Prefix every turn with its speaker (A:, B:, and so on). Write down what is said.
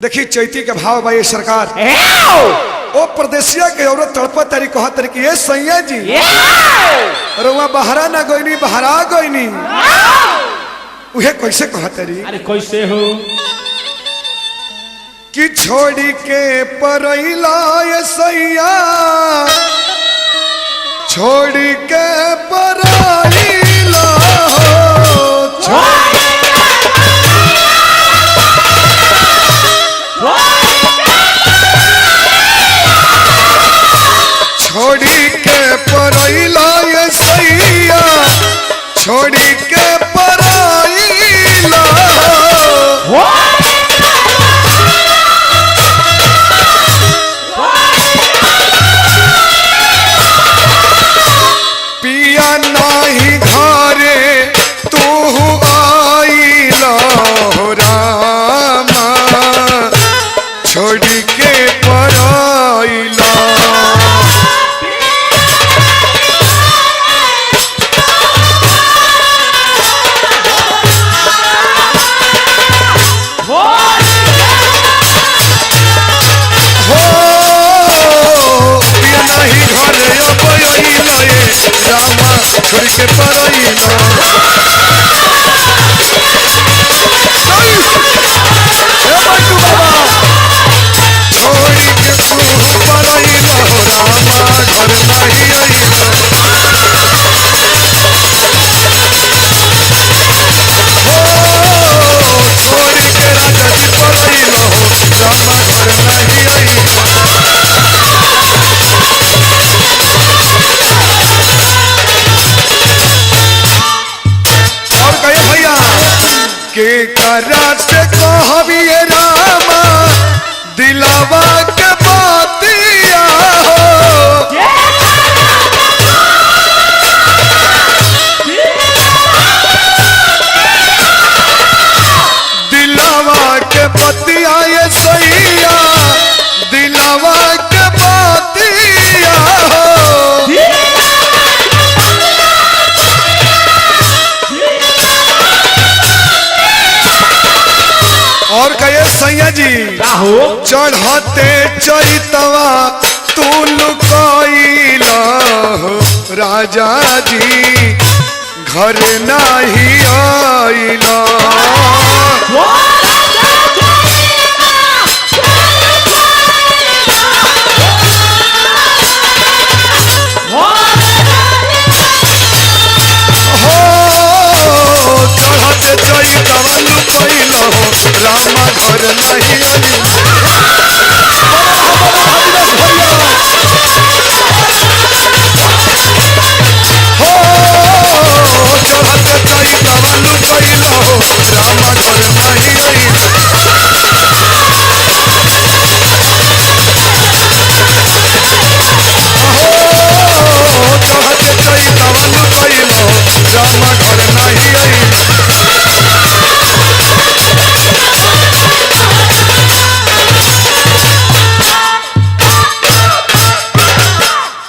A: देखी चैती के भाव भाई सरकार ओ प्रदेशिया के औरत तड़पत तारी कह तारी कि ये सैया जी रुआ बहरा ना गोइनी बहरा गोइनी उहे कैसे कह तारी
B: अरे कैसे हो
A: कि छोड़ी के परैला ये सैया छोड़ी के परैला छोड़ी के परैला ये सैया छोड़ी के परैला पिया नाही घरे तू आइला हो रामा छोड़ी के परैला छोड़ी के परैला छोड़ी के तू परैला रामा घर नहीं आइला छोड़ी के राजा जी परैला रामा घर नहीं आइला के कराट कहबिए रामा दिलावा के बातिया दिलावा के बतिया ये सैया दिलावा के बातिया और कहे सैया जी चढ़ते चैतवा तू लुकाइला राजा जी घर नहीं आइला